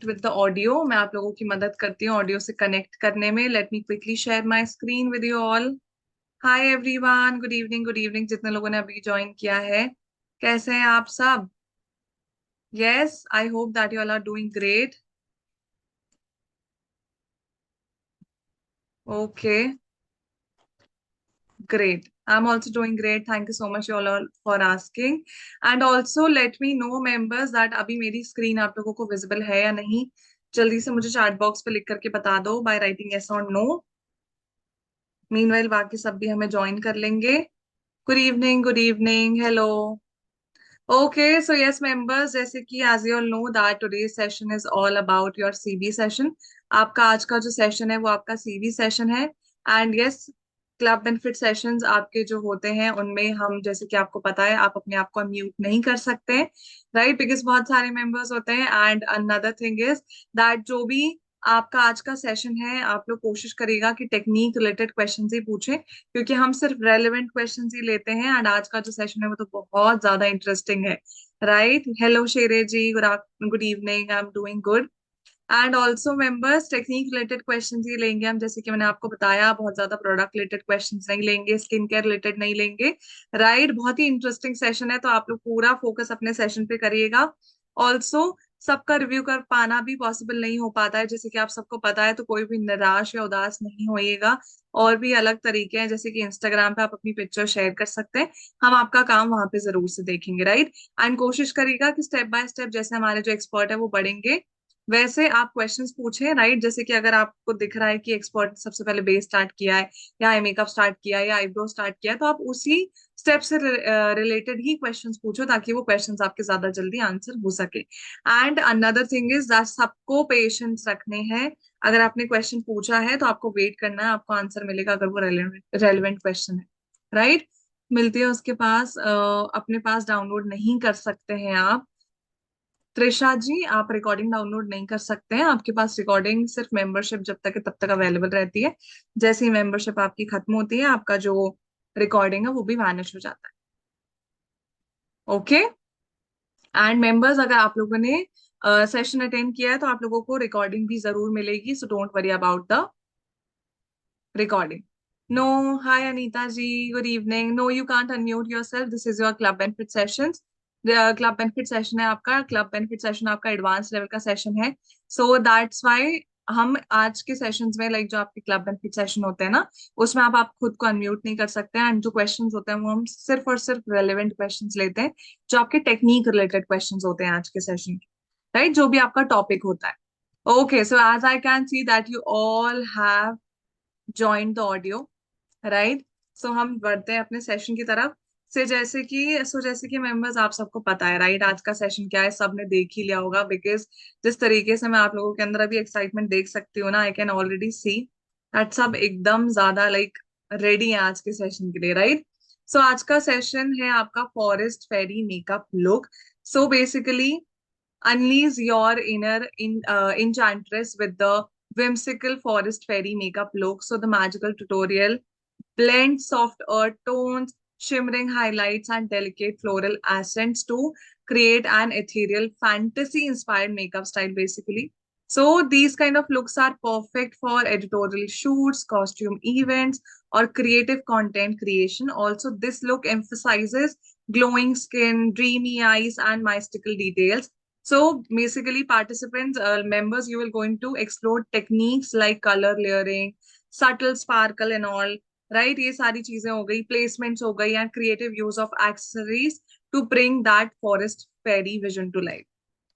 With the audio. मैं आप लोगों की मदद करती हूँ ऑडियो से कनेक्ट करने में। Let me quickly share my screen with you all. Hi everyone, good evening, good evening जितने लोगों ने अभी ज्वाइन किया है। कैसे हैं आप सब? Yes, I hope that you all are doing great. Okay, great. I'm also doing great. Thank you so much you all for asking. And also let me know members that अभी मेरी screen आप लोगों को visible है या नहीं। जल्दी से मुझे चैट बॉक्स पे लिख करके बता दो बाय राइटिंग यस और नो। मीनवाइल बाकी सब भी हमें ज्वाइन कर लेंगे। Good evening, good evening, hello. Okay so yes members, जैसे कि as you all know that today session is all about your CB session. आपका आज का जो सेशन है वो आपका सीबी सेशन है। And yes, club benefit sessions आपके जो होते हैं उनमें हम, जैसे कि आपको पता है, आप अपने आप को म्यूट नहीं कर सकते, राइट, बिकॉज बहुत सारे मेंबर्स होते हैं। And another thing is that जो भी आपका आज का सेशन है, आप लोग कोशिश करिएगा कि टेक्निक रिलेटेड क्वेश्चंस ही पूछें, क्योंकि हम सिर्फ रेलेवेंट क्वेश्चंस ही लेते हैं। एंड आज का जो सेशन है वो तो बहुत ज्यादा इंटरेस्टिंग है, right. Hello Shere ji, good evening, I am doing good. And also members, technique related questions ही लेंगे हम, जैसे कि मैंने आपको बताया, बहुत ज्यादा प्रोडक्ट रिलेटेड क्वेश्चंस नहीं लेंगे, स्किन केयर रिलेटेड नहीं लेंगे, राइट। बहुत ही इंटरेस्टिंग सेशन है, तो आप लोग पूरा फोकस अपने सेशन पे करिएगा। ऑल्सो सबका रिव्यू कर पाना भी पॉसिबल नहीं हो पाता है, जैसे कि आप सबको पता है, तो कोई भी निराश या उदास नहीं होइएगा। और भी अलग तरीके हैं, जैसे कि इंस्टाग्राम पे आप अपनी पिक्चर शेयर कर सकते हैं, हम आपका काम वहां पे जरूर से देखेंगे, राइट। एंड कोशिश करिएगा कि स्टेप बाय स्टेप जैसे हमारे जो एक्सपर्ट है वो बढ़ेंगे, वैसे आप क्वेश्चंस पूछें, राइट। जैसे कि अगर आपको दिख रहा है कि एक्सपर्ट ने सबसे पहले बेस स्टार्ट किया है, या आई मेकअप स्टार्ट किया है, या आईब्रो स्टार्ट किया है, तो आप उसी स्टेप से रिलेटेड ही क्वेश्चंस पूछो, ताकि वो क्वेश्चंस आपके ज्यादा जल्दी आंसर हो सके। And another thing is that सबको पेशेंस रखने हैं। अगर आपने क्वेश्चन पूछा है तो आपको वेट करना है, आपको आंसर मिलेगा अगर वो रेलिवेंट क्वेश्चन है, राइट। मिलती है उसके पास, अपने पास डाउनलोड नहीं कर सकते हैं आप। त्रिशा जी, आप रिकॉर्डिंग डाउनलोड नहीं कर सकते हैं, आपके पास रिकॉर्डिंग सिर्फ मेंबरशिप जब तक है तब तक अवेलेबल रहती है। जैसे ही मेंबरशिप आपकी खत्म होती है, आपका जो रिकॉर्डिंग है वो भी वैनिश हो जाता है। ओके। एंड मेंबर्स, अगर आप लोगों ने सेशन अटेंड किया है तो आप लोगों को रिकॉर्डिंग भी जरूर मिलेगी, so don't worry about the recording. No, hi Anita ji, good evening. No, you can't unmute yourself, this is your club benefit session. Club benefit session है आपका, क्लब बेनिफिट सेशन आपका एडवांस लेवल का सेशन है। So that's why हम आज के sessions में, like जो आपके क्लब बेनिफिट सेशन होते हैं ना, उसमें आप खुद को अनम्यूट नहीं कर सकते हैं। एंड जो क्वेश्चंस होते हैं वो हम सिर्फ और सिर्फ रेलेवेंट क्वेश्चंस लेते हैं, जो आपके टेक्निक रिलेटेड क्वेश्चंस होते हैं आज के सेशन के, राइट, जो भी आपका टॉपिक होता है। Okay, so as I can see that you all have join the audio, right. सो हम बढ़ते हैं अपने सेशन की तरफ। जैसे कि मेंबर्स, आप सबको पता है, राइट, आज का सेशन क्या है, सबने देख ही लिया होगा, बिकॉज जिस तरीके से मैं आप लोगों के अंदर अभी एक्साइटमेंट देख सकती हूँ ना, I can already see that सब एकदम ज्यादा लाइक रेडी है आज के सेशन के लिए, राइट। सो आज का सेशन है आपका forest fairy makeup look. So basically unleash your inner enchantress with the whimsical forest fairy makeup look. So the magical tutorial blends soft earth tones, shimmering highlights, and delicate floral accents to create an ethereal fantasy-inspired makeup style, basically. So these kind of looks are perfect for editorial shoots, costume events, or creative content creation. Also, this look emphasizes glowing skin, dreamy eyes, and mystical details. So basically, participants, members, you will going to explore techniques like color layering, subtle sparkle and all, right. ये सारी चीजें हो गई, placements हो गई, and creative use of accessories to bring that forest fairy vision to life.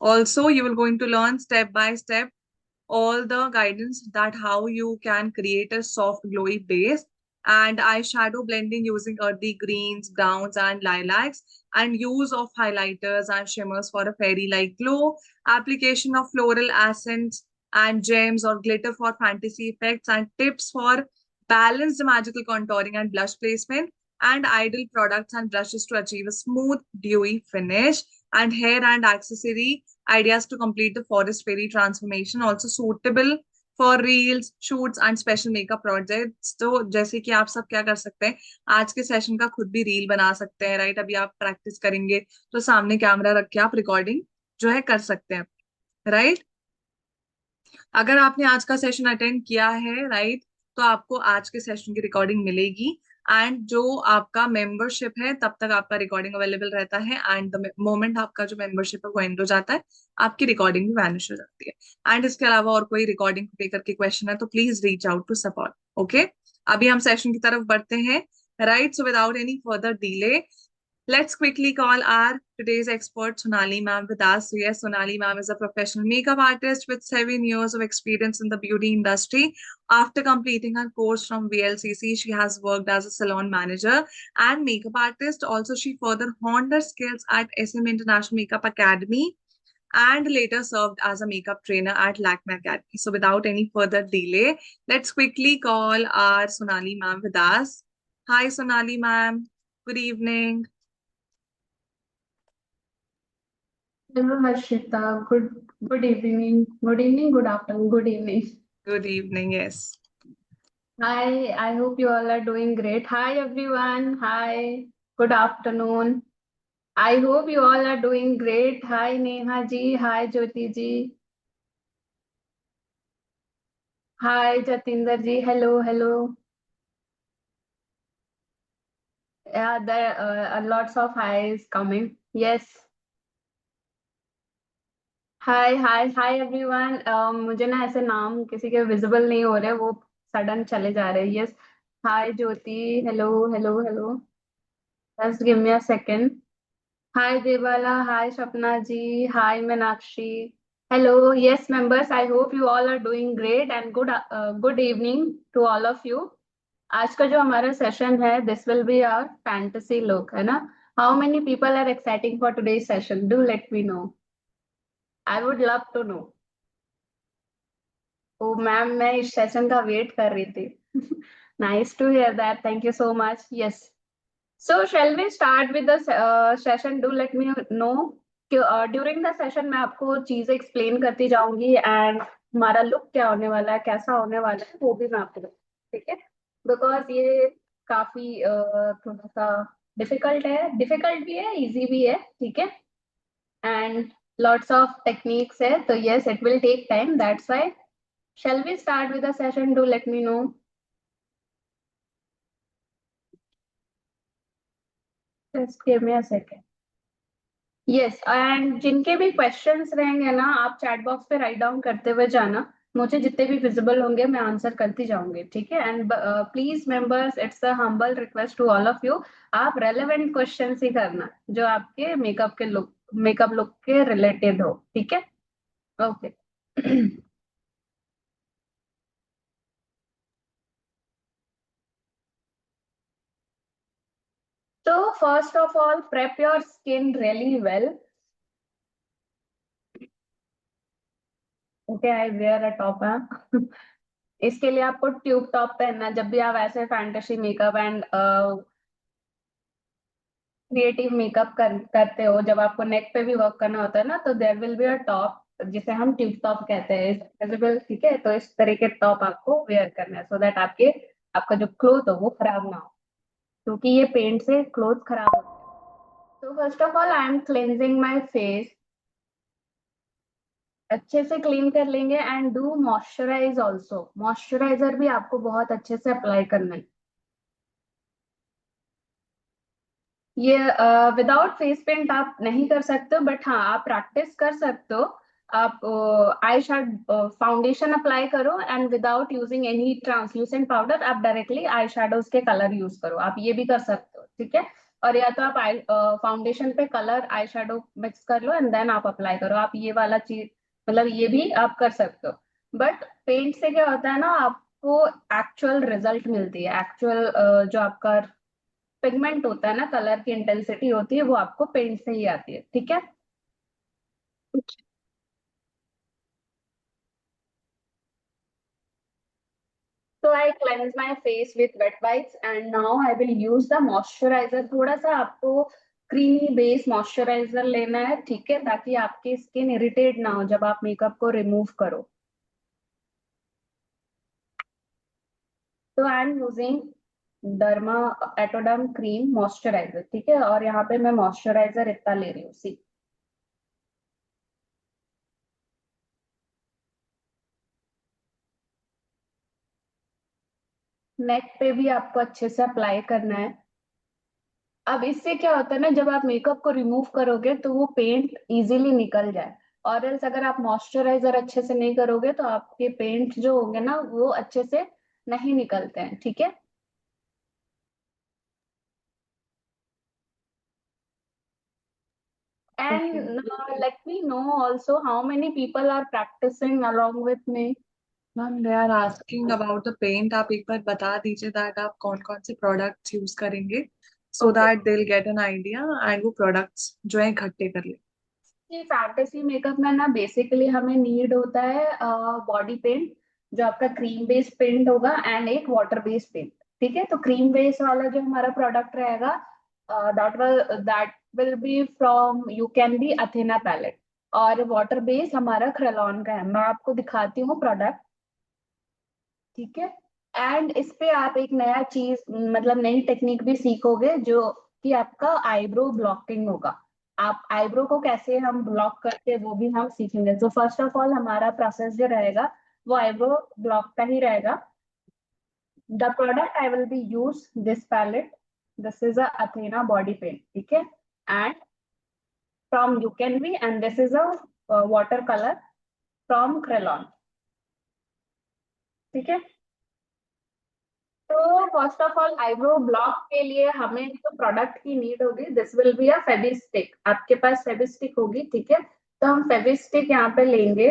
Also, you will going to learn step by step all the guidance that how you can create a soft glowy base, and eyeshadow blending using earthy greens, browns, and lilacs, and use of highlighters and shimmers for a fairy like glow, application of floral accents and gems or glitter for fantasy effects, and tips for balanced magical contouring and blush placement, and ideal products and brushes to achieve a smooth dewy finish, and hair and accessory ideas to complete the forest fairy transformation, also suitable for reels, shoots and special makeup projects. तो जैसे कि आप सब क्या कर सकते हैं, आज के सेशन का खुद भी रील बना सकते हैं, राइट। अभी आप प्रैक्टिस करेंगे तो सामने कैमरा रख के आप रिकॉर्डिंग जो है कर सकते हैं, राइट। अगर आपने आज का सेशन अटेंड किया है राइट, तो आपको आज के सेशन की रिकॉर्डिंग मिलेगी। एंड जो आपका मेंबरशिप है तब तक आपका रिकॉर्डिंग अवेलेबल रहता है, एंड द मोमेंट आपका जो मेंबरशिप है वो एंड हो जाता है, आपकी रिकॉर्डिंग भी वैनिश हो जाती है। एंड इसके अलावा और कोई रिकॉर्डिंग को लेकर के क्वेश्चन है तो please reach out to support. Okay, अभी हम सेशन की तरफ बढ़ते हैं। Right, so without any further delay, let's quickly call our today's expert, Sonali ma'am, with us. So yes, Sonali ma'am is a professional makeup artist with 7 years of experience in the beauty industry. After completing her course from VLCC, she has worked as a salon manager and makeup artist. Also, she further honed her skills at SM International Makeup Academy and later served as a makeup trainer at Lakme Academy. So without any further delay, let's quickly call our Sonali ma'am with us. Hi, Sonali ma'am. Good evening. Hello, Harshita. Good evening. Good evening, good afternoon, good evening. Good evening. Yes. Hi, I hope you all are doing great. Hi, everyone. Hi, good afternoon. I hope you all are doing great. Hi, Neha ji. Hi, Jyoti ji. Hi, Jatinder ji. Hello, hello. Yeah, there are lots of highs coming. Yes. Hi hi hi everyone. मुझे ना ऐसे नाम किसी के visible नहीं हो रहे, वो सडन चले जा रहे हैं। Yes, hi Jyoti. Hello hello hello. Just give me a second. Hi Devala. Hi Sapna ji. Hi Meenakshi. Hello. Yes members, I hope you all are doing great and good evening to all of you. आज का जो हमारा session है, this will be our fantasy look, है ना। How many people are exciting for today's session? Do let me know. I would love to no. O ma'am, मैं इस session का वेट कर रही थी। Nice to hear that, thank you so much. Yes, so shall we start with the session? Do let me know. During the session मैं आपको चीजें explain करती जाऊंगी एंड हमारा लुक क्या होने वाला है, कैसा होने वाला है, वो भी मैं आपको बताऊंगी, ठीक है। बिकॉज ये काफी थोड़ा सा डिफिकल्ट है, डिफिकल्ट भी है, इजी भी है, ठीक है। एंड लॉट्स ऑफ टेक्निक्स है, तो yes it will take time, that's why. Shall we start with the session? Do let me know. Just give me a second. Yes, and जिनके भी क्वेश्चंस रहेंगे ना, आप चैट बॉक्स पे write down करते हुए जाना। मुझे जितने भी विजिबल होंगे मैं आंसर करती जाऊंगी, ठीक है। And please members, it's a humble request to all of you, आप रेलेवेंट क्वेश्चंस ही करना जो आपके मेकअप लुक के रिलेटेड हो, ठीक है। Okay. So first of all, prep your skin really well. Okay, I wear a top. इसके लिए आपको ट्यूब टॉप पहनना है। जब भी आप ऐसे fantasy makeup and creative makeup करते हो, जब आपको नेक पे भी वर्क करना होता है ना, तो there will be a top जिसे हम ट्यूब टॉप कहते हैं, विजिबल, ठीक है। तो इस तरह के टॉप आपको वेयर करना है, सो दैट आपका जो क्लोथ हो वो खराब ना हो, क्योंकि ये पेंट से क्लोथ खराब होते हैं। तो first of all I am cleansing my face. अच्छे से क्लीन कर लेंगे and do moisturise also. Moisturiser भी आपको बहुत अच्छे से अप्लाई करना है। ये विदाउट फेस पेंट आप नहीं कर सकते हो, बट हाँ आप प्रैक्टिस कर सकते हो। आप आई शैड फाउंडेशन अप्लाई करो and without using any translucent powder आप डायरेक्टली आई शेडोज के कलर यूज करो, आप ये भी कर सकते हो, ठीक है। और या तो आप आई फाउंडेशन पे कलर आई शेडो मिक्स कर लो एंड देन आप अप्लाई करो, आप ये वाला चीज, मतलब ये भी आप कर सकते हो। बट पेंट से क्या होता है ना, आपको एक्चुअल रिजल्ट मिलती है, एक्चुअल जो आपका पिगमेंट होता है ना, कलर की इंटेंसिटी होती है, वो आपको पेंट से ही आती है, ठीक है। तो I cleanse my face with wet wipes and now I will use the moisturiser. थोड़ा सा आपको क्रीमी बेस मॉइस्चराइजर लेना है, ठीक है, ताकि आपकी स्किन इरिटेट ना हो जब आप मेकअप को रिमूव करो। तो आई am using derma Atoderm cream moisturiser, ठीक है। और यहाँ पे मैं मॉइस्चराइजर इतना ले रही हूँ, सी। नेक पे भी आपको अच्छे से अप्लाई करना है। अब इससे क्या होता है ना, जब आप मेकअप को रिमूव करोगे तो वो पेंट इजीली निकल जाए। और एल्स अगर आप मॉइस्चराइजर अच्छे से नहीं करोगे तो आपके पेंट जो होंगे ना वो अच्छे से नहीं निकलते हैं, ठीक है। Okay And let me know also how many people are practicing along with me. Ma'am, they are asking about the paint. आप एक बार बता दीजिए दैट आप कौन कौन से प्रोडक्ट्स यूज करेंगे, सो Okay. That they will get an idea and वो प्रोडक्ट्स जो है इकट्ठे कर ले। ये फैंटेसी मेकअप में ना बेसिकली हमें नीड होता है बॉडी पेंट, जो आपका क्रीम बेस्ड पेंट होगा, एंड एक वाटर बेस्ड पेंट। ठीक है, तो क्रीम बेस्ड वाला जो हमारा प्रोडक्ट रहेगा that will be from you can be Athena palette. और वाटर बेस हमारा क्रेलॉन का है। मैं आपको दिखाती हूँ प्रोडक्ट, ठीक है। एंड इस पे आप एक नया चीज मतलब नई टेक्निक भी सीखोगे, जो कि आपका आईब्रो ब्लॉकिंग होगा। आप आईब्रो को कैसे हम ब्लॉक करते हैं वो भी हम सीखेंगे। तो फर्स्ट ऑफ ऑल हमारा प्रोसेस जो रहेगा वो आईब्रो ब्लॉक का ही रहेगा। The product I will be use this palette, this is a Athena body paint, ठीक है। And from you can be, and this is a water colour from Kryolan, ठीक है। तो first of all eyebrow block के लिए हमें जो product की नीड होगी, this will be a Fevistick. आपके पास फेविस्टिक होगी, ठीक है। तो हम फेविस्टिक यहाँ पे लेंगे।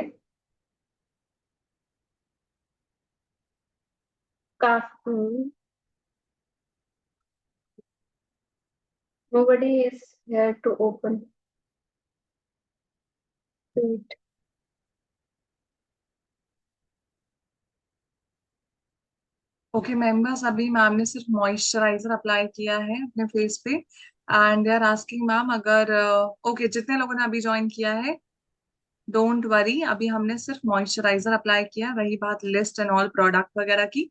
काफी nobody is here to open it. Okay members, अभी मैम ने सिर्फ मॉइस्चराइजर अप्लाई किया है अपने फेस पे and they are asking ma'am अगर ओके जितने लोगों ने अभी ज्वाइन किया है, डोंट वरी, अभी हमने सिर्फ मॉइस्चराइजर अप्लाई किया। रही बात लिस्ट एंड ऑल प्रोडक्ट वगैरह की,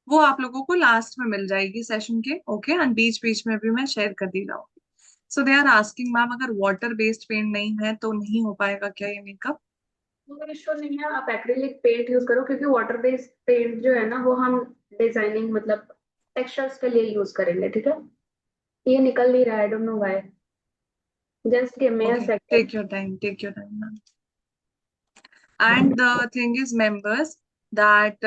वो आप लोगों को लास्ट में मिल जाएगी सेशन के। ओके एंड बीच बीच में भी मैं शेयर कर दी जाऊंगी। सो दे आर आस्किंग मैम अगर वाटर बेस्ड पेंट नहीं है तो नहीं हो पाएगा क्या ये मेकअप? कोई इशू नहीं है, आप एक्रिलिक पेंट यूज करो, क्योंकि वाटर बेस्ड पेंट जो है ना वो हम डिजाइनिंग मतलब टेक्सचर्स के लिए यूज करेंगे, ठीक है। ये निकल नहीं रहा है, I don't know why. Just give me a okay second. Take your time, take your time ma'am. And the thing is members that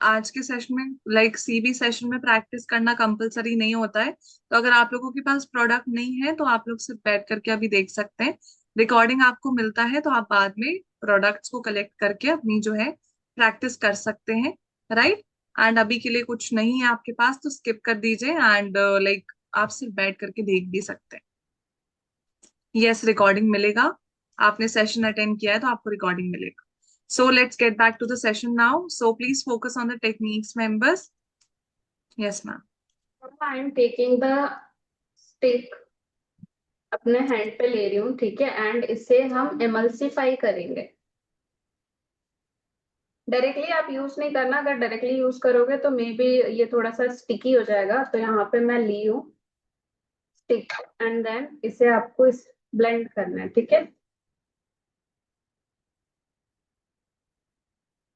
आज के सेशन में लाइक सीबी सेशन में प्रैक्टिस करना कंपलसरी नहीं होता है। तो अगर आप लोगों के पास प्रोडक्ट नहीं है तो आप लोग सिर्फ बैठ करके अभी देख सकते हैं। रिकॉर्डिंग आपको मिलता है तो आप बाद में प्रोडक्ट्स को कलेक्ट करके अपनी जो है प्रैक्टिस कर सकते हैं, राइट। एंड अभी के लिए कुछ नहीं है आपके पास तो स्किप कर दीजिए एंड लाइक आप सिर्फ बैठ करके देख भी सकते हैं। यस, रिकॉर्डिंग मिलेगा। आपने सेशन अटेंड किया है तो आपको रिकॉर्डिंग मिलेगा। So let's get back to the session now, so please focus on the techniques members. Yes ma'am. I am taking the stick, अपने हैंड पे ले रही हूँ, ठीक है। एंड इसे हम एमल्सिफाई करेंगे। डायरेक्टली आप यूज नहीं करना, अगर डायरेक्टली यूज करोगे तो मे बी ये थोड़ा सा स्टिकी हो जाएगा। तो यहाँ पे मैं ली हूँ स्टिक, एंड देन इसे आपको इस ब्लेंड करना है, ठीक है।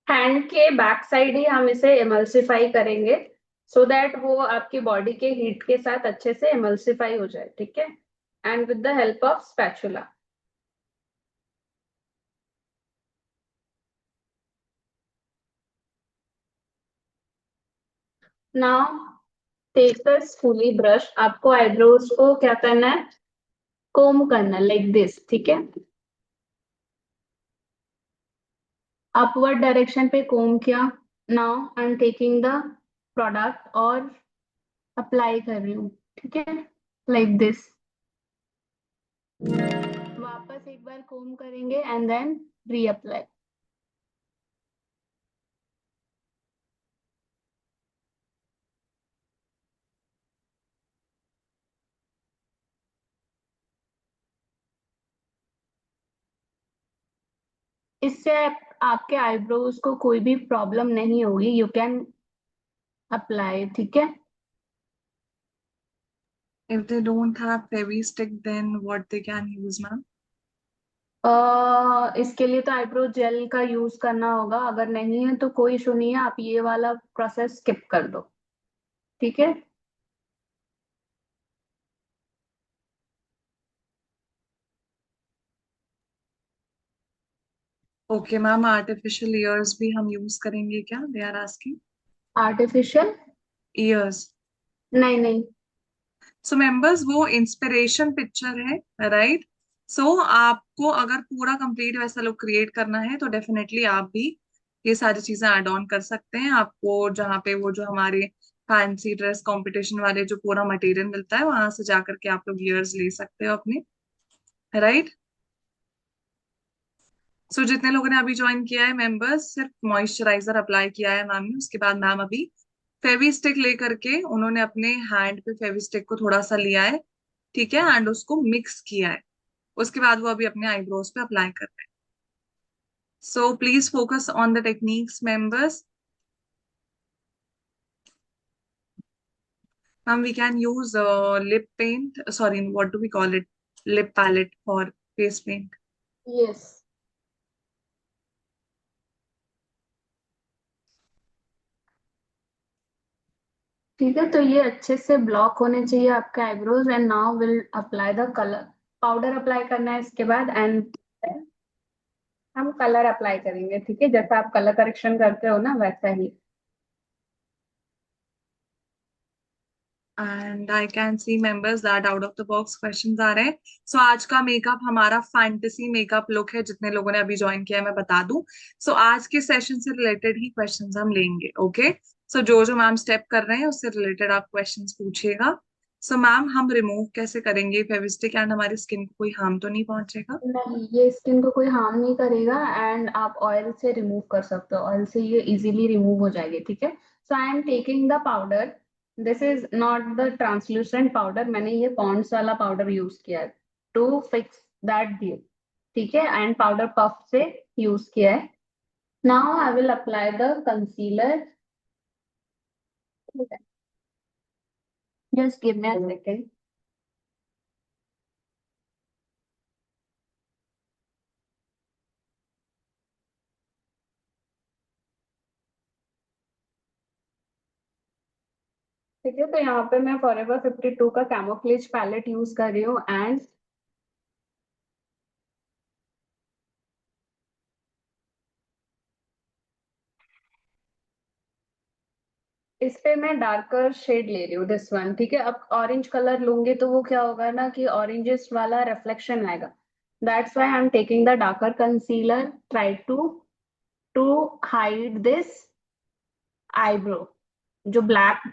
हैंड के बैक साइड ही हम इसे एमल्सिफाई करेंगे, सो दैट वो आपकी बॉडी के हीट के साथ अच्छे से एमल्सिफाई हो जाए, ठीक है। And with the help of spatula. Now take a spoolie brush. आपको आईब्रोज को क्या करना है, कोम करना है लाइक दिस, ठीक है। अपवर्ड डायरेक्शन पे कोम किया। Now I am taking the product और अप्लाई कर रही हूँ, ठीक है, लाइक दिस। वापस एक बार कोम करेंगे एंड देन रीअप्लाई। इससे आपके आईब्रोज को कोई भी प्रॉब्लम नहीं होगी। यू कैन अप्लाई, ठीक है। If they don't have Fevi stick, then what they can use, ma'am? इसके लिए तो आईब्रो जेल का यूज करना होगा, अगर नहीं है तो कोई इशू नहीं है, आप ये वाला प्रोसेस स्किप कर दो, ठीक है। ओके मैम, आर्टिफिशियल ईयर्स भी हम यूज करेंगे क्या? They are asking. Artificial? Ears. नहीं नहीं। सो मेंबर्स, वो इंस्पिरेशन पिक्चर है, राइट? सो आपको अगर पूरा कंप्लीट वैसा लुक क्रिएट करना है तो डेफिनेटली आप भी ये सारी चीजें ऐड ऑन कर सकते हैं। आपको जहाँ पे वो जो हमारे फैंसी ड्रेस कंपटीशन वाले जो पूरा मटेरियल मिलता है, वहां से जाकर के आप लोग ईयर्स ले सकते हो अपने, राइट? सो जितने लोगों ने अभी ज्वाइन किया है मेंबर्स, सिर्फ मॉइस्चराइजर अप्लाई किया है मैम ने। उसके बाद मैम अभी फेवी स्टिक लेकर के उन्होंने अपने हैंड पे फेवी स्टिक को थोड़ा सा लिया है, ठीक है, एंड उसको मिक्स किया है। उसके बाद वो अभी अपने आईब्रोज पे अप्लाई कर रहे हैं। So please focus on the techniques members. Ma'am we can use lip paint, sorry what do we call it, lip palette for face paint. Yes. ठीक है, तो ये अच्छे से ब्लॉक होने चाहिए आपका eyebrows, and now will apply the colour. Powder apply करना है इसके बाद, एंड हम कलर अप्लाई करेंगे, ठीक है, जैसा आप कलर करेक्शन करते हो ना वैसा ही। And I can see members that out of the box questions आ रहे हैं। सो आज का मेकअप हमारा फैंटेसी मेकअप लुक है। जितने लोगों ने अभी ज्वाइन किया है मैं बता दूं, सो आज के सेशन से रिलेटेड ही क्वेश्चंस हम लेंगे, ओके? सो जो जो मैम स्टेप कर रहे हैं उससे रिलेटेड आप क्वेश्चंस पूछिएगा। सो मैम, हम रिमूव कैसे करेंगे फेविस्टिक, एंड हमारी स्किन को कोई हार्म तो नहीं पहुंचेगा? नहीं, ये स्किन को कोई हार्म नहीं करेगा, एंड आप ऑयल से रिमूव कर सकते हो, ऑयल से ये इजीली रिमूव हो जाएगी, ठीक है। So I am taking the powder, this is not the translucent powder, मैंने ये पॉन्ड्स वाला पाउडर यूज किया है टू फिक्स दैट व्यू, ठीक है, एंड पाउडर पफ से यूज किया है। Now I will apply the concealer, just give me a second. ठीक है, तो यहाँ पे मैं फॉरएवर 52 का कैमोफ्लेज पैलेट यूज कर रही हूँ, एंड इस पे मैं डार्कर शेड ले रही हूँ, दिस वन, ठीक है। अब ऑरेंज कलर लूंगी तो वो क्या होगा ना कि ऑरेंजेस वाला रिफ्लेक्शन आएगा, that's why I am taking the darker concealer, try to hide this eyebrow, जो ब्लैक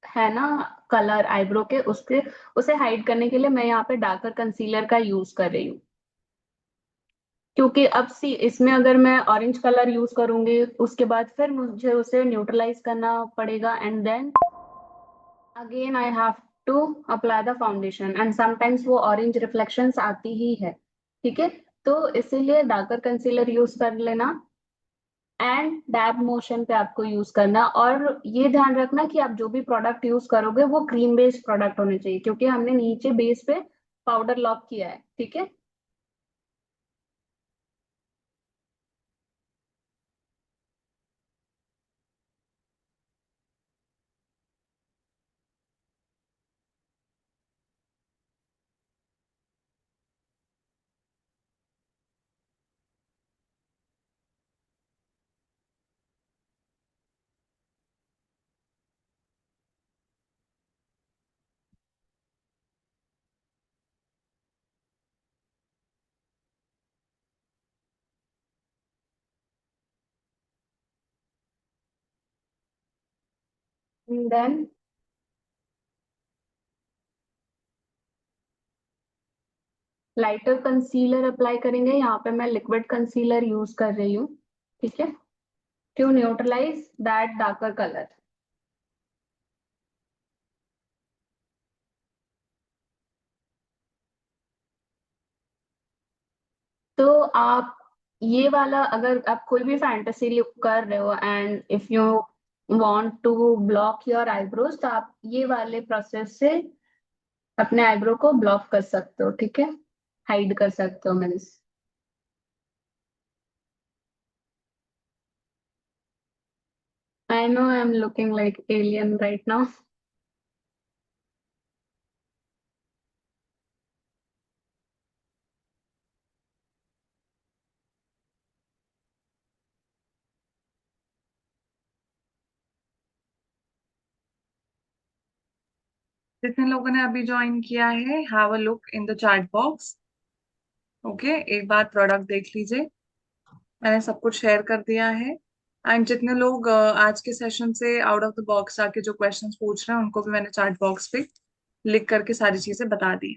है ना कलर आईब्रो के, उसके उसे हाइड करने के लिए मैं यहाँ पे डार्कर कंसीलर का यूज कर रही हूँ। क्योंकि अब सी इसमें अगर मैं ऑरेंज कलर यूज करूंगी उसके बाद फिर मुझे उसे न्यूट्रलाइज करना पड़ेगा, and then again I have to apply the foundation, and sometimes वो ऑरेंज रिफ्लेक्शंस आती ही है, ठीक है। तो इसीलिए डार्कर कंसीलर यूज कर लेना, एंड डैब मोशन पे आपको यूज करना, और ये ध्यान रखना कि आप जो भी प्रोडक्ट यूज करोगे वो क्रीम बेस्ड प्रोडक्ट होने चाहिए, क्योंकि हमने नीचे बेस पे पाउडर लॉक किया है, ठीक है। देन लाइटर कंसीलर अप्लाई करेंगे, यहाँ पे मैं लिक्विड कंसीलर यूज कर रही हूँ, ठीक है, to neutralise that darker colour. तो आप ये वाला, अगर आप कोई भी फैंटेसी लुक कर रहे हो and if you want to block your eyebrows, तो आप ये वाले प्रोसेस से अपने आईब्रो को ब्लॉक कर सकते हो, ठीक है, हाइड कर सकते हो means. I know I'm looking like alien right now. जितने लोगों ने अभी ज्वाइन किया है, have a look in the chat box. Okay, एक बार प्रोडक्ट देख लीजिए, मैंने सब कुछ शेयर कर दिया है। एंड जितने लोग आज के सेशन से आउट ऑफ द बॉक्स आके जो क्वेश्चंस पूछ रहे हैं, उनको भी मैंने चैट बॉक्स पे लिख करके सारी चीजें बता दी।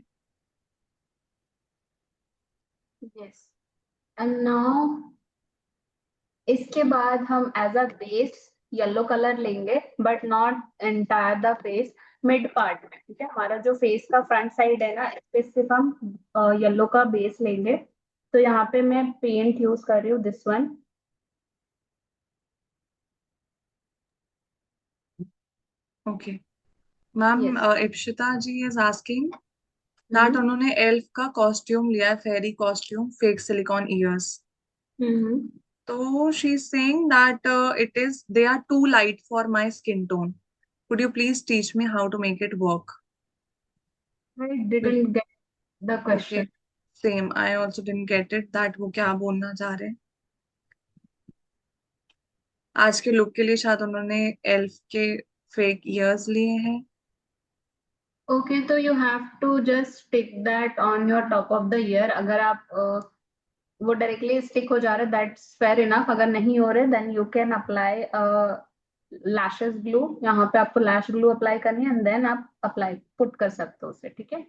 Yes. And now इसके बाद हम as a base yellow colour लेंगे, but not entire the face, mid part में। ठीक है, हमारा जो फेस का फ्रंट साइड है ना, इस पे सिर्फ हम येलो का बेस लेंगे। तो यहाँ पे मैं पेंट यूज कर रही हूँ, this one. Okay ma'am, yes. Ipshita ji is asking that उन्होंने एल्फ का कॉस्ट्यूम लिया है, fairy costume, fake silicone ears. तो she is saying that it is they are too light for my skin tone, could you please teach me how to make it work. I didn't get the okay, question. Same, I also didn't get it that वो क्या बोलना चाह रहे हैं। आज के look के लिए शायद उन्होंने एल्फ के फेक ईयर्स लिए हैं। ओके, तो you have to just stick that on your top of the ear. अगर आप वो डायरेक्टली स्टिक हो जा रहे, दैट्स फेयर इनफ। अगर नहीं हो रहे, then you can apply lashes glue. यहाँ पे आपको लैश ग्लू अप्लाई करनी है, एंड देन आप अप्लाई पुट कर सकते हो उसे। ठीक है।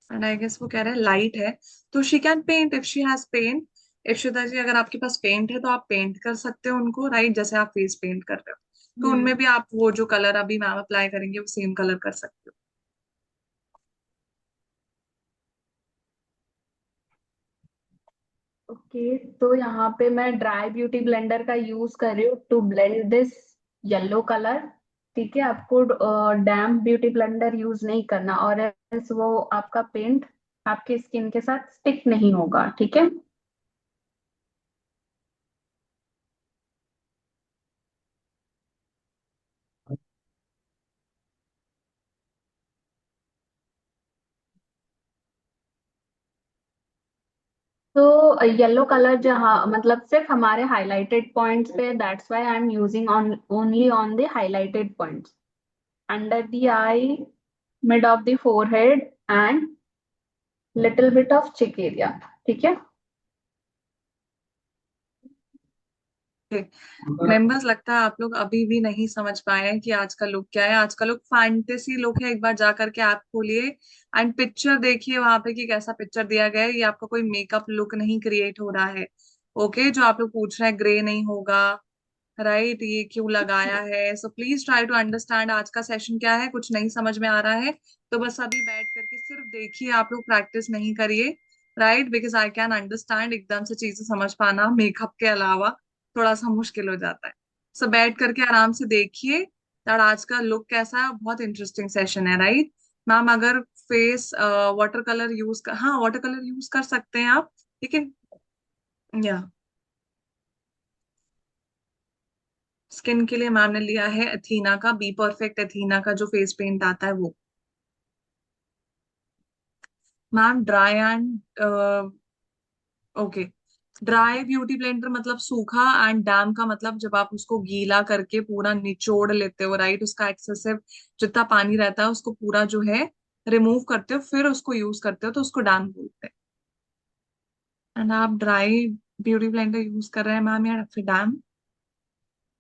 एंड आई गेस वो कह रहे हैं लाइट है, तो she can paint if she has paint. Ipshita ji, अगर आपके पास पेंट है तो आप पेंट कर सकते हो उनको, राइट, जैसे आप फेस पेंट कर रहे हो, तो उनमें भी आप वो जो कलर अभी मैम अप्लाई करेंगे वो सेम कलर कर सकते हो। ओके, तो यहाँ पे मैं ड्राई ब्यूटी ब्लेंडर का यूज कर रही हूँ to blend this yellow colour. ठीक है, आपको डैम्प ब्यूटी ब्लेंडर यूज नहीं करना, और else वो आपका पेंट आपके स्किन के साथ स्टिक नहीं होगा। ठीक है। तो येलो कलर जहाँ मतलब सिर्फ हमारे हाइलाइटेड पॉइंट्स पे, that's why I am using on only on the highlighted points, under the I, mid of the forehead, and little bit of चिक एरिया। ठीक है। मेंबर्स, लगता है आप लोग अभी भी नहीं समझ पाए हैं कि आज का लुक क्या है। आज का लुक फैंटेसी लुक है। एक बार जा करके ऐप खोलिए एंड पिक्चर देखिए वहां पे कि कैसा पिक्चर दिया गया है। ये आपका कोई मेकअप लुक नहीं क्रिएट हो रहा है। ओके, जो आप लोग पूछ रहे हैं ग्रे नहीं होगा, राइट, ये क्यों लगाया है, so please try to understand आज का सेशन क्या है। कुछ नहीं समझ में आ रहा है तो बस अभी बैठ करके सिर्फ देखिए, आप लोग प्रैक्टिस नहीं करिए, right, because I can understand एकदम से चीजें समझ पाना मेकअप के अलावा थोड़ा सा मुश्किल हो जाता है। सो बैठ करके आराम से देखिए दैट आज का लुक कैसा है। बहुत इंटरेस्टिंग सेशन है, राइट मैम। अगर फेस वाटर कलर यूज कर, हाँ वाटर कलर यूज कर सकते हैं आप, लेकिन या स्किन के लिए मैम ने लिया है अथीना का बी परफेक्ट, अथीना का जो फेस पेंट आता है वो। Ma'am dry and okay, dry beauty blender मतलब सूखा, एंड डैम का मतलब जब आप उसको गीला करके पूरा निचोड़ लेते हो, राइट, उसका एक्सेसिव जितना पानी रहता है उसको पूरा जो है रिमूव करते हो, फिर उसको यूज करते हो, तो उसको डैम बोलते हैं। एंड आप ड्राई ब्यूटी ब्लेंडर यूज कर रहे हैं मैम या फिर डैम?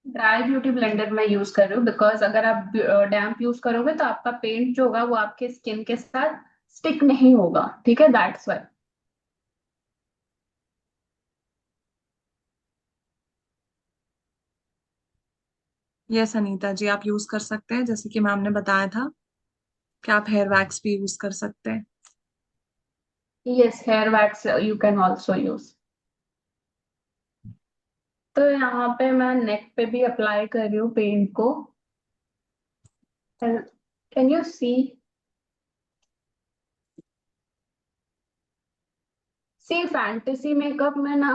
ड्राई ब्यूटी ब्लेंडर मैं यूज कर रही हूँ, बिकॉज अगर आप डैम्प यूज करोगे तो आपका पेंट जो होगा वो आपके स्किन के साथ स्टिक नहीं होगा। ठीक है, दैट्स वाई। यस अनीता जी, आप यूज कर सकते हैं, जैसे कि मैम ने बताया था कि आप हेयर वैक्स भी यूज कर सकते हैं। Yes, hair wax you can also use. तो यहाँ पे मैं नेक पे भी अप्लाई कर रही हूँ पेंट को। Can you see? See fantasy makeup में ना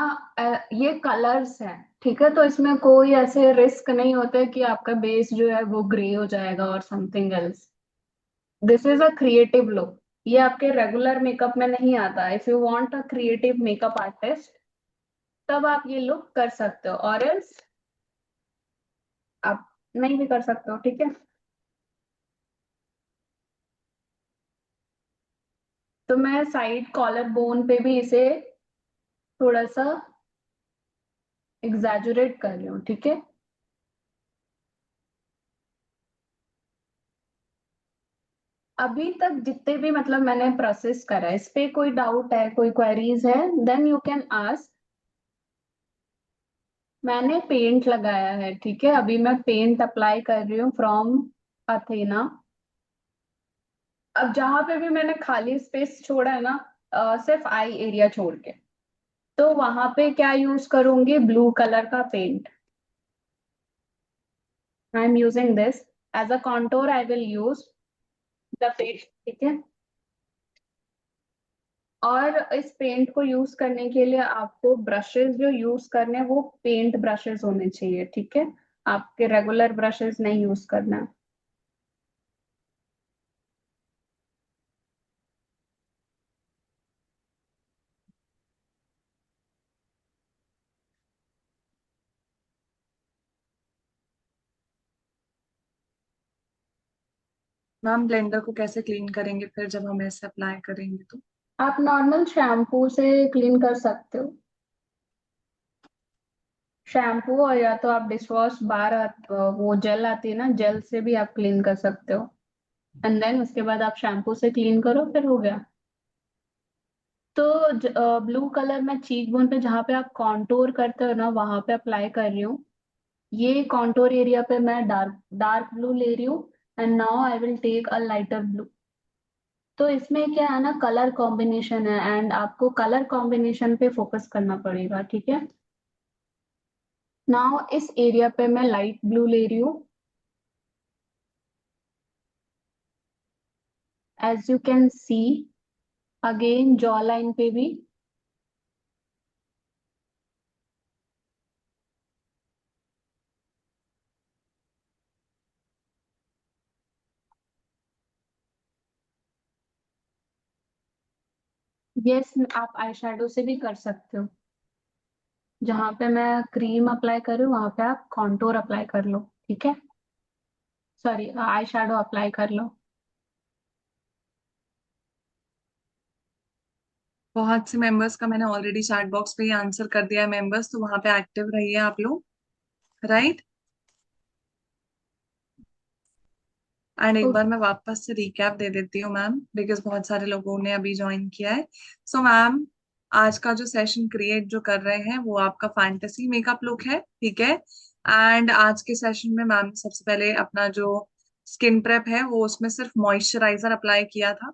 ये कलर्स हैं, ठीक है, तो इसमें कोई ऐसे रिस्क नहीं होते कि आपका बेस जो है वो ग्रे हो जाएगा और something else. This is a creative look. ये आपके रेगुलर मेकअप में नहीं आता। If you want a creative makeup artist तब आप ये लुक कर सकते हो, और एल्स आप नहीं भी कर सकते हो। ठीक है, तो मैं साइड कॉलर बोन पे भी इसे थोड़ा सा एग्जैजुरेट कर रही हूँ। ठीक है, अभी तक जितने भी मतलब मैंने प्रोसेस करा है, इस पे कोई डाउट है, कोई क्वेरीज है, देन यू कैन आस्क। मैंने पेंट लगाया है। ठीक है, अभी मैं पेंट अप्लाई कर रही हूँ फ्रॉम अथेना। अब जहां पे भी मैंने खाली स्पेस छोड़ा है ना, सिर्फ आई एरिया छोड़ के, तो वहां पे क्या यूज करूंगी, ब्लू कलर का paint. I am using this as a contour. I will use the paint. ठीक है, और इस पेंट को यूज करने के लिए आपको ब्रशेस जो यूज करने हैं वो पेंट ब्रशेस होने चाहिए। ठीक है, आपके रेगुलर ब्रशेस नहीं यूज करना। मैम ब्लेंडर को कैसे क्लीन करेंगे फिर जब हम ऐसे अप्लाई करेंगे तो? आप नॉर्मल शैम्पू से क्लीन कर सकते हो। शैम्पू, और या तो आप डिश वॉश बार वो जेल आती है ना, जेल से भी आप क्लीन कर सकते हो। एंड देन उसके बाद आप शैम्पू से क्लीन करो, फिर हो गया। तो ब्लू कलर मैं चीक बोन पे जहाँ पे आप कॉन्टोर करते हो ना वहां पे अप्लाई कर रही हूँ। ये कॉन्टोर एरिया पे मैं डार्क डार्क ब्लू ले रही हूँ। And now I will take a lighter blue. तो इसमें क्या है ना, कलर कॉम्बिनेशन है, एंड आपको कलर कॉम्बिनेशन पे फोकस करना पड़ेगा। ठीक है, नाउ इस एरिया पे मैं लाइट ब्लू ले रही हूँ। As you can see, again jaw line पे भी। यस, आप आई शेडो से भी कर सकते हो। जहां पे मैं क्रीम अप्लाई करूँ वहां पे आप कॉन्टोर अप्लाई कर लो। ठीक है, सॉरी, आई शेडो अप्लाई कर लो। बहुत से मेंबर्स का मैंने ऑलरेडी चैट बॉक्स पे ही आंसर कर दिया है मेंबर्स, तो वहां पे एक्टिव रहिए आप लोग। राइट। एंड एक बार मैं वापस से रिकैप दे देती हूँ मैम, बिकॉज बहुत सारे लोगों ने अभी ज्वाइन किया है। सो मैम, आज का जो सेशन क्रिएट जो कर रहे हैं वो आपका फैंटेसी मेकअप लुक है। ठीक है। एंड आज के सेशन में मैम सबसे पहले अपना जो स्किन प्रेप है वो उसमें सिर्फ मॉइस्चराइजर अप्लाई किया था।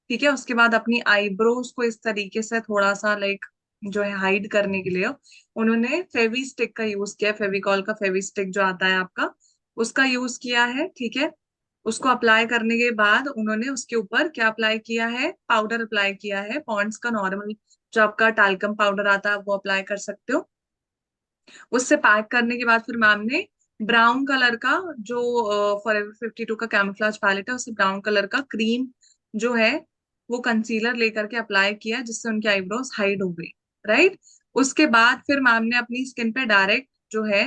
ठीक है, उसके बाद अपनी आईब्रोज को इस तरीके से थोड़ा सा लाइक जो है हाइड करने के लिए उन्होंने फेवी स्टिक का यूज किया, फेविकॉल का फेवी स्टिक जो आता है आपका, उसका यूज किया है। ठीक है, उसको अप्लाई करने के बाद उन्होंने उसके ऊपर क्या अप्लाई किया है, पाउडर अप्लाई किया है पॉन्ड्स का नॉर्मल, जो आपका टाल्कम पाउडर आता है वो अप्लाई कर सकते हो। उससे पैक करने के बाद फिर मैम ने ब्राउन कलर का जो फॉरएवर 52 का कैमोफ्लेज पैलेट है, उससे ब्राउन कलर का क्रीम जो है वो कंसीलर लेकर के अप्लाई किया, जिससे उनकी आईब्रोज हाइड हो गई। राइट। उसके बाद फिर मैम ने अपनी स्किन पे डायरेक्ट जो है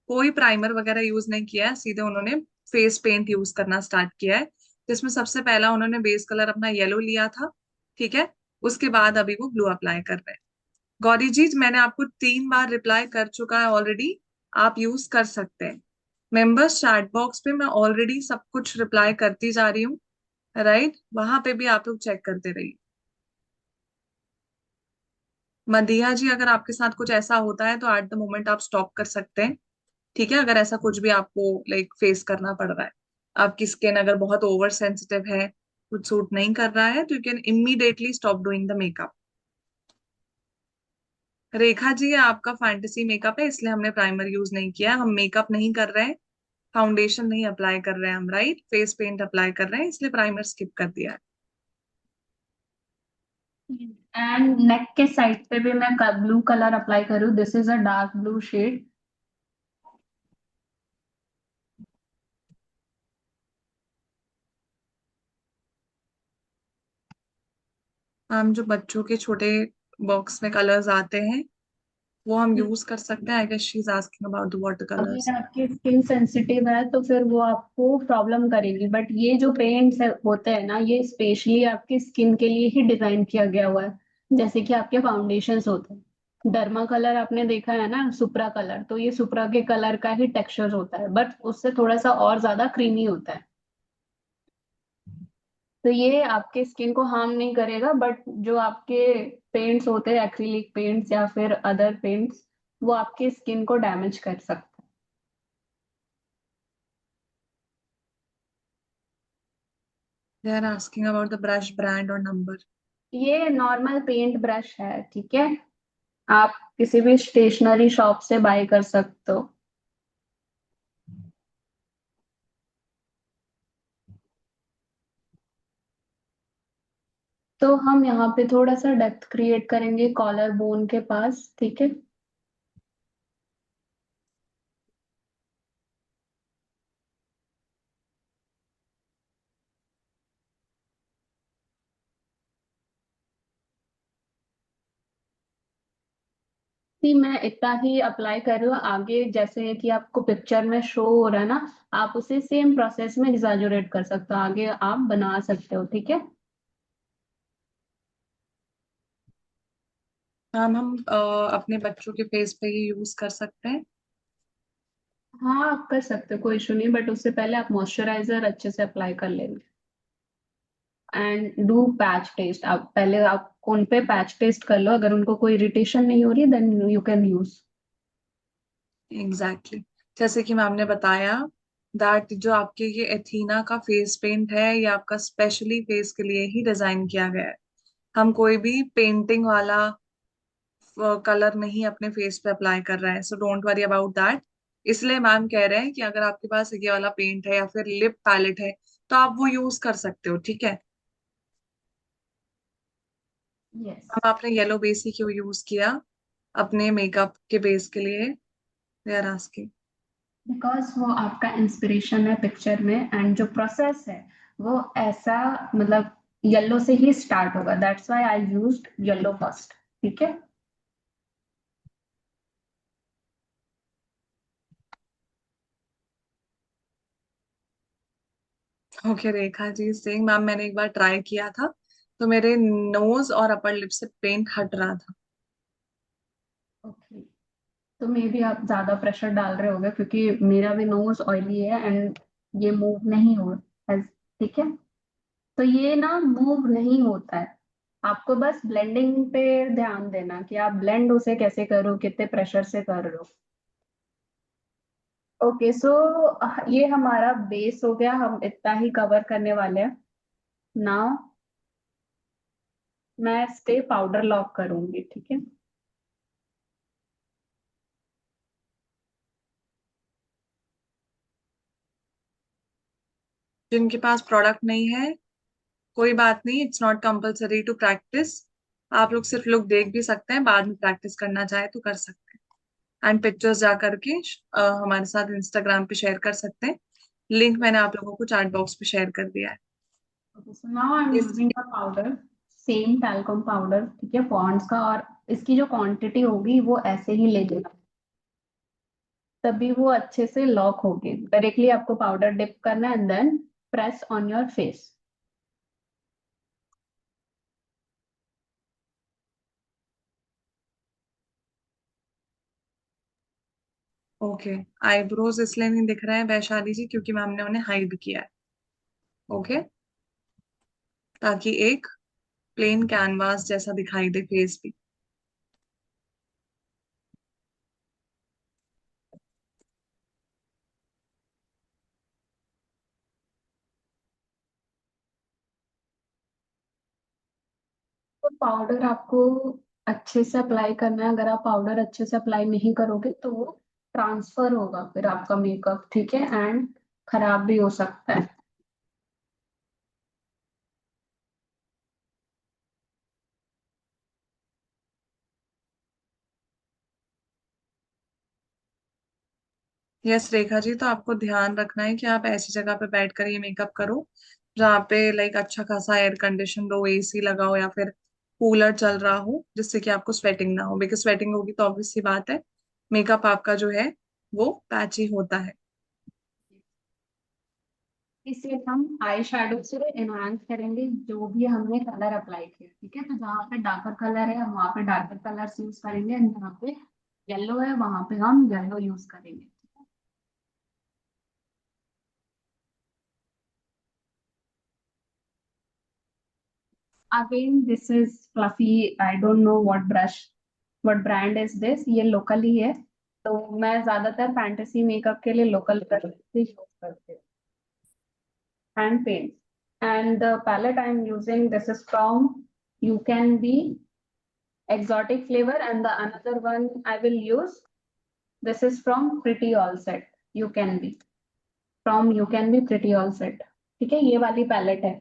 कोई प्राइमर वगैरह यूज नहीं किया है, सीधे उन्होंने फेस पेंट यूज करना स्टार्ट किया है, जिसमें सबसे पहला उन्होंने बेस कलर अपना येलो लिया था। ठीक है, उसके बाद अभी वो ब्लू अप्लाई कर रहे हैं। गौरी जी, मैंने आपको 3 बार रिप्लाई कर चुका है ऑलरेडी, आप यूज कर सकते हैं। मेंबर्स चैट बॉक्स पे मैं ऑलरेडी सब कुछ रिप्लाई करती जा रही हूँ। राइट, वहां पे भी आप लोग चेक करते रहिए। मदिया जी, अगर आपके साथ कुछ ऐसा होता है तो एट द मोमेंट आप स्टॉप कर सकते हैं। ठीक है, अगर ऐसा कुछ भी आपको लाइक फेस करना पड़ रहा है, आपकी स्किन अगर बहुत ओवर सेंसिटिव है, कुछ सूट नहीं कर रहा है, तो you can immediately stop doing the makeup. Rekha ji, ये आपका फैंटेसी मेकअप है इसलिए हमने प्राइमर यूज नहीं किया, हम मेकअप नहीं कर रहे हैं, फाउंडेशन नहीं अप्लाई कर रहे हैं हम, राइट, फेस पेंट अप्लाई कर रहे हैं, इसलिए प्राइमर स्किप कर दिया है। एंड नेक के साइड पे भी मैं ब्लू कलर अप्लाई करूँ। This is a dark blue shade. हम जो बच्चों के छोटे बॉक्स में कलर्स आते हैं वो हम यूज कर सकते हैं। I guess she is asking about the water colours. अगर आपकी स्किन सेंसिटिव है तो फिर वो आपको प्रॉब्लम करेगी, बट ये जो पेंट्स होते हैं ना, ये स्पेशली आपकी स्किन के लिए ही डिजाइन किया गया हुआ है। जैसे कि आपके फाउंडेशंस होते हैं, डर्मा कलर आपने देखा है ना, सुप्रा कलर, तो ये सुप्रा के कलर का ही टेक्सचर होता है, बट उससे थोड़ा सा और ज्यादा क्रीमी होता है। तो ये आपके स्किन को हार्म नहीं करेगा, बट जो आपके पेंट्स होते हैं, एक्रिलिक पेंट्स या फिर अदर पेंट्स, वो आपकी स्किन को डैमेज कर सकते they are asking about the brush brand और नंबर। हैं। ये नॉर्मल पेंट ब्रश है, ठीक है। आप किसी भी स्टेशनरी शॉप से बाय कर सकते हो। तो हम यहाँ पे थोड़ा सा डेप्थ क्रिएट करेंगे कॉलर बोन के पास, ठीक है। जी, मैं इतना ही अप्लाई कर रही हूँ। आगे जैसे कि आपको पिक्चर में शो हो रहा है ना, आप उसे सेम प्रोसेस में एग्जैजुरेट कर सकते हो, आगे आप बना सकते हो, ठीक है। हम अपने बच्चों के फेस पे ही यूज कर सकते हैं। हाँ, आप कर सकते हो, कोई इशू नहीं, बट उससे पहले आप मॉइस्चराइजर अच्छे से अप्लाई कर लेंगे। एंड डू पैच टेस्ट, आप पहले आप उन पे पैच टेस्ट कर लो, अगर उनको कोई इरिटेशन नहीं हो रही then you can use. Exactly जैसे कि मैम ने बताया दैट जो आपके ये एथीना का फेस पेंट है ये आपका स्पेशली फेस के लिए ही डिजाइन किया गया है। हम कोई भी पेंटिंग वाला कलर नहीं अपने फेस पे अप्लाई कर रहा है, सो डोंट वरी अबाउट दैट। इसलिए मैम कह रहे हैं कि अगर आपके पास ये वाला पेंट है या फिर लिप पैलेट है तो आप वो यूज कर सकते हो, ठीक है। यस। अब आपने येलो बेस ही क्यों यूज किया अपने मेकअप के बेस के लिए, दे आर आस्किंग। बिकॉज वो आपका इंस्पिरेशन है पिक्चर में, एंड जो प्रोसेस है वो ऐसा, मतलब येलो से ही स्टार्ट होगा, that's why I used yellow first, ठीक है। ओके रेखा जी सिंह मैम, मैंने एक बार ट्राई किया था तो मेरे नोज और अपर लिप से पेंट हट रहा था। ओके, तो मे भी आप ज्यादा प्रेशर डाल रहे होगे, क्योंकि मेरा भी नोज ऑयली है एंड ये मूव नहीं हो रहा, ठीक है। तो ये ना मूव नहीं होता है, आपको बस ब्लेंडिंग पे ध्यान देना कि आप ब्लेंड उसे कैसे करो, कितने प्रेशर से कर रहे हो। ओके, सो ये हमारा बेस हो गया, हम इतना ही कवर करने वाले हैं। नाउ मैं इस पे पाउडर लॉक करूंगी, ठीक है। जिनके पास प्रोडक्ट नहीं है कोई बात नहीं, it's not compulsory to practice. आप लोग सिर्फ लोग देख भी सकते हैं, बाद में प्रैक्टिस करना चाहे तो कर सकते हैं। एंड पिक्चर्स जा करके हमारे साथ इंस्टाग्राम पे शेयर कर सकते हैं। लिंक मैंने आप लोगों को चैट बॉक्स पे शेयर कर दिया है। Okay, so now I am is using a powder, same talcum powder, ठीक है, पॉन्ड्स का, और इसकी जो क्वांटिटी होगी वो ऐसे ही ले लेना, तभी वो अच्छे से लॉक होगी। डायरेक्टली आपको पाउडर डिप करना है and then press on your face. Okay, eyebrows इसलिए नहीं दिख रहे हैं वैशाली जी क्योंकि मैम ने उन्हें हाइड किया है। ओके, ताकि एक प्लेन कैनवास जैसा दिखाई दे फेस भी। तो पाउडर आपको अच्छे से अप्लाई करना है, अगर आप पाउडर अच्छे से अप्लाई नहीं करोगे तो वो ट्रांसफर होगा फिर आपका मेकअप, ठीक है, एंड खराब भी हो सकता है। यस रेखा जी, तो आपको ध्यान रखना है कि आप ऐसी जगह पे बैठकर ये मेकअप करो जहाँ पे लाइक अच्छा खासा एयर कंडीशन हो, एसी लगा हो या फिर कूलर चल रहा हो, जिससे कि आपको स्वेटिंग ना हो, बिकॉज स्वेटिंग होगी तो ऑब्वियस सी बात है मेकअप आपका जो है वो पैची होता है। इसे हम आई शेडो से एनहांस करेंगे जो भी हमने कलर अप्लाई किया, ठीक है। तो जहाँ पे डार्कर कलर है हम वहाँ पे डार्कर कलर यूज करेंगे, एंड जहाँ पे येलो है वहां पे हम येलो यूज करेंगे। Again this is fluffy, I don't know what brand is this, ये लोकल ही है। तो मैं ज्यादातर फैंटेसी मेकअप के लिए लोकल से यूज करती हूँ। And paint. And the palette I'm using, this is from You Can Be Exotic Flavor, and the another one I will use, this is from Pretty All Set. You Can Be, from You Can Be Pretty All Set. ठीक है, ये वाली palette है।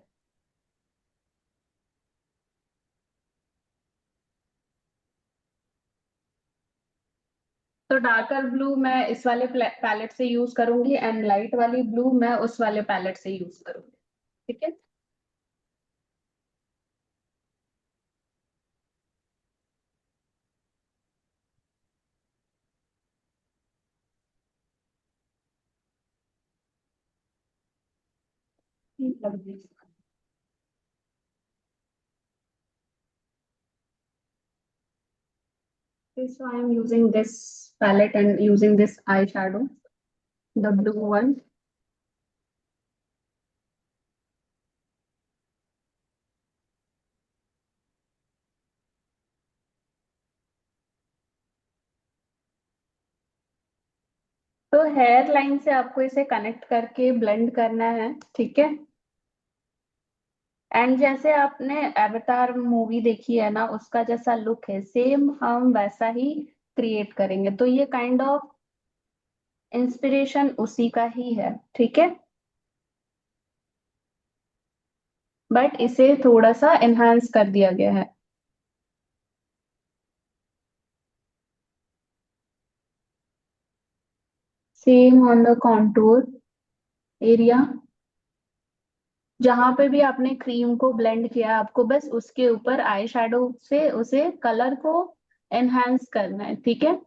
तो darker blue मैं इस वाले palette से यूज करूंगी, एंड लाइट वाली ब्लू मैं उस वाले पैलेट से यूज करूंगी, ठीक है। Okay, so I am using this palette and using this eyeshadow, the blue one. तो हेयर लाइन से आपको इसे कनेक्ट करके ब्लेंड करना है, ठीक है। एंड जैसे आपने एवतार मूवी देखी है ना, उसका जैसा लुक है सेम हम वैसा ही क्रिएट करेंगे। तो ये काइंड ऑफ इंस्पिरेशन उसी का ही है, ठीक है। बट इसे थोड़ा सा एनहांस कर दिया गया है। Same on the contour area, जहां पे भी आपने क्रीम को ब्लेंड किया आपको बस उसके ऊपर आई शेडो से उसे कलर को एनहांस करना है, ठीक है।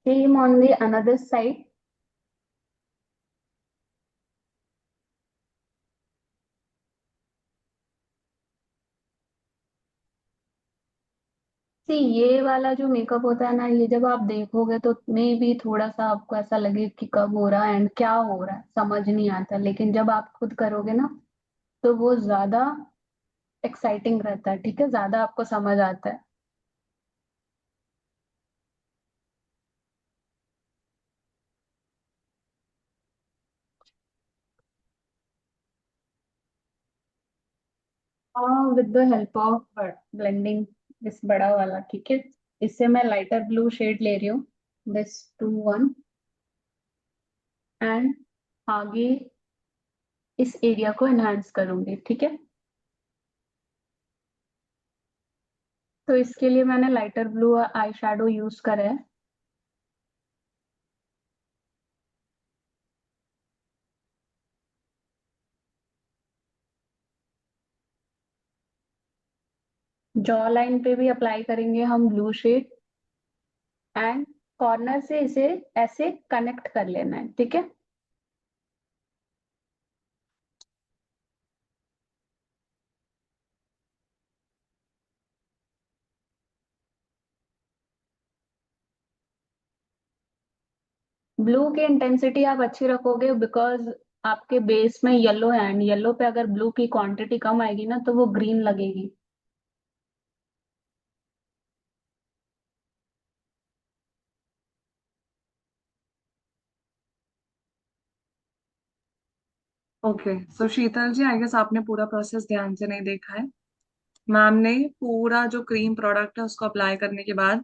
Same on the another side. सी ये वाला जो मेकअप होता है ना, ये जब आप देखोगे तो मे भी थोड़ा सा आपको ऐसा लगे कि कब हो रहा है एंड क्या हो रहा है समझ नहीं आता, लेकिन जब आप खुद करोगे ना तो वो ज्यादा एक्साइटिंग रहता है, ठीक है, ज्यादा आपको समझ आता है। और with the help of blending, इस बड़ा वाला, ठीक है, इससे मैं लाइटर ब्लू शेड ले रही हूँ, दिस टू वन, एंड आगे इस एरिया को एनहांस करूंगी, ठीक है। तो इसके लिए मैंने lighter blue eye shadow use करा है। जॉ लाइन पे भी अप्लाई करेंगे हम ब्लू शेड, एंड कॉर्नर से इसे ऐसे कनेक्ट कर लेना है, ठीक है। ब्लू की इंटेंसिटी आप अच्छी रखोगे बिकॉज आपके बेस में येलो है, एंड येलो पे अगर ब्लू की क्वांटिटी कम आएगी ना तो वो ग्रीन लगेगी। Okay, so Sheetal ji, I guess आपने पूरा प्रोसेस ध्यान से नहीं देखा है। मैम ने पूरा जो क्रीम प्रोडक्ट है उसको अप्लाई करने के बाद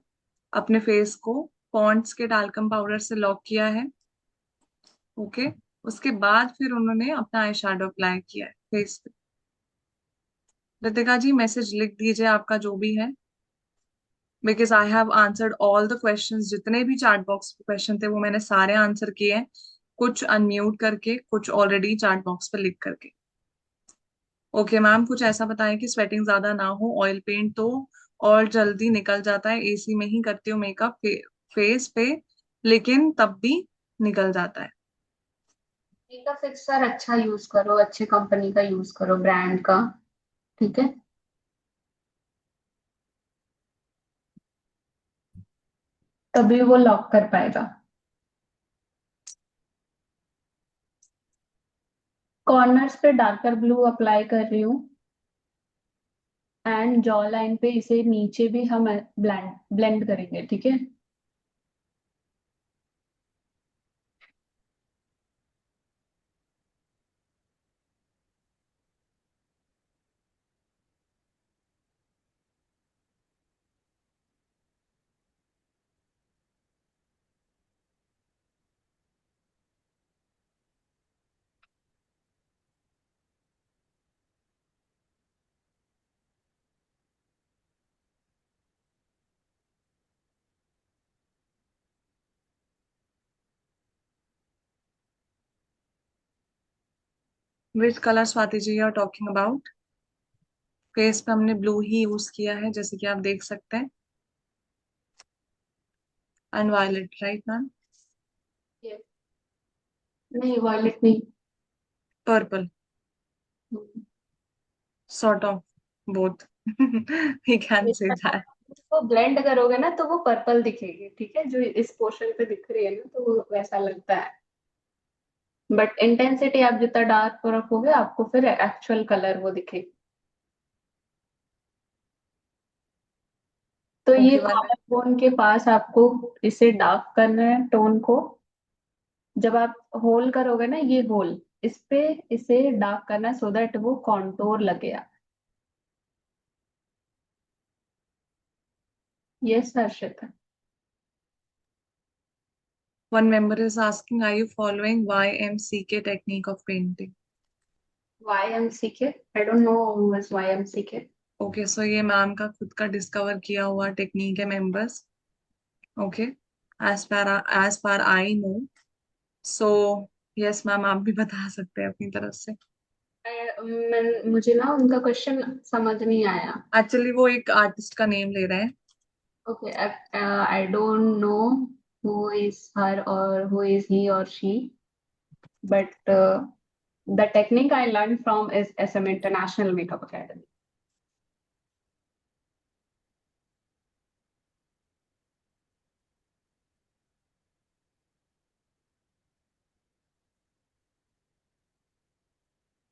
अपने फेस को पॉन्ड्स के टाल्कम पाउडर से लॉक किया है। ओके, उसके बाद फिर उन्होंने अपना आई शेडो अप्लाई किया है फेस पे। रितिका जी मैसेज लिख दीजिए आपका जो भी है, because I have answered all the questions. जितने भी चैट बॉक्स क्वेश्चन थे वो मैंने सारे आंसर किए हैं, कुछ अनम्यूट करके, कुछ ऑलरेडी चैट बॉक्स पे लिख करके। ओके मैम, कुछ ऐसा बताएं कि स्वेटिंग ज्यादा ना हो। ऑयल पेंट तो और जल्दी निकल जाता है, एसी में ही करती हूँ मेकअप फेस पे, लेकिन तब भी निकल जाता है। मेकअप फिक्सर अच्छा यूज करो, अच्छे कंपनी का यूज करो, ब्रांड का। ठीक है, तभी वो लॉक कर पाएगा। कॉर्नर्स पे डार्कर ब्लू अप्लाई कर रही हूँ, एंड जॉ लाइन पे इसे नीचे भी हम ब्लेंड करेंगे। ठीक है, which colour Swati ji are talking about? Face पे हमने ब्लू ही यूज किया है, जैसे कि आप देख सकते हैं, and violet, right ma'am? Yes. नहीं, वॉयलेट नहीं। Purple, sort of both, we can say that. वो ब्लेंड करोगे ना तो वो पर्पल दिखेगी। ठीक है, जो इस पोर्शन पे दिख रही है ना, तो वो वैसा लगता है। बट इंटेंसिटी आप जितना डार्क रखोगे, आपको फिर एक्चुअल कलर वो दिखेगी। तो ये ओके वन। कॉलर बोन के पास आपको इसे डार्क करना है, टोन को। जब आप होल करोगे ना, ये होल, इस पे इसे डार्क करना, सो दैट वो कॉन्टोर लगेगा। Yes Harshita. One member is asking, are you following YMCK technique of painting? YMCK, I don't know YMCK। Okay, so ये मैम का खुद का डिस्कवर किया हुआ टेक्निक है members. Okay, as per I know. So yes ma'am, आप भी बता सकते हैं अपनी तरफ से। मुझे ना उनका क्वेश्चन समझ नहीं आया। एक्चुअली वो एक आर्टिस्ट का नेम ले रहे हैं। Okay, I don't know who is her or who is he or she, but the technique I learned from is SM International Makeup Academy.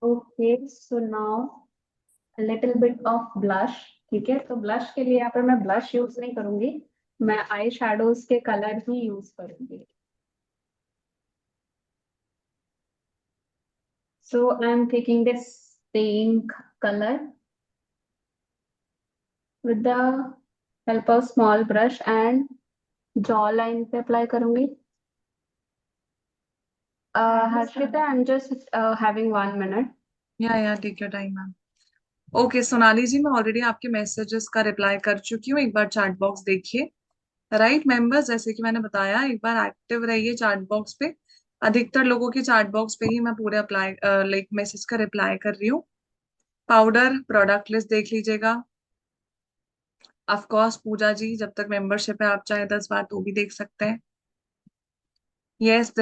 Okay, so now a little bit of blush. ठीक है, तो blush के लिए यहाँ पर मैं blush use नहीं करूंगी, मैं आई शेडोज के कलर ही यूज करूंगी। So I'm taking this pink color with the help of small brush and jaw line पे अप्लाई करूंगी। Harshita, I am just having 1 minute. Yeah take your time ma'am. Okay Sonali ji, मैं already आपके messages का reply कर चुकी हूँ, एक बार चैट बॉक्स देखिए। राइट मेंबर्स, जैसे कि मैंने बताया, एक बार एक्टिव रहिए चैट बॉक्स पे। अधिकतर लोगों के चैट बॉक्स पे ही मैं पूरे अप्लाई लाइक मैसेज का रिप्लाई कर रही हूँ। पाउडर प्रोडक्ट लिस्ट देख लीजिएगा। ऑफ कोर्स पूजा जी, जब तक मेंबरशिप है आप चाहे 10 बार तो भी देख सकते हैं। यस।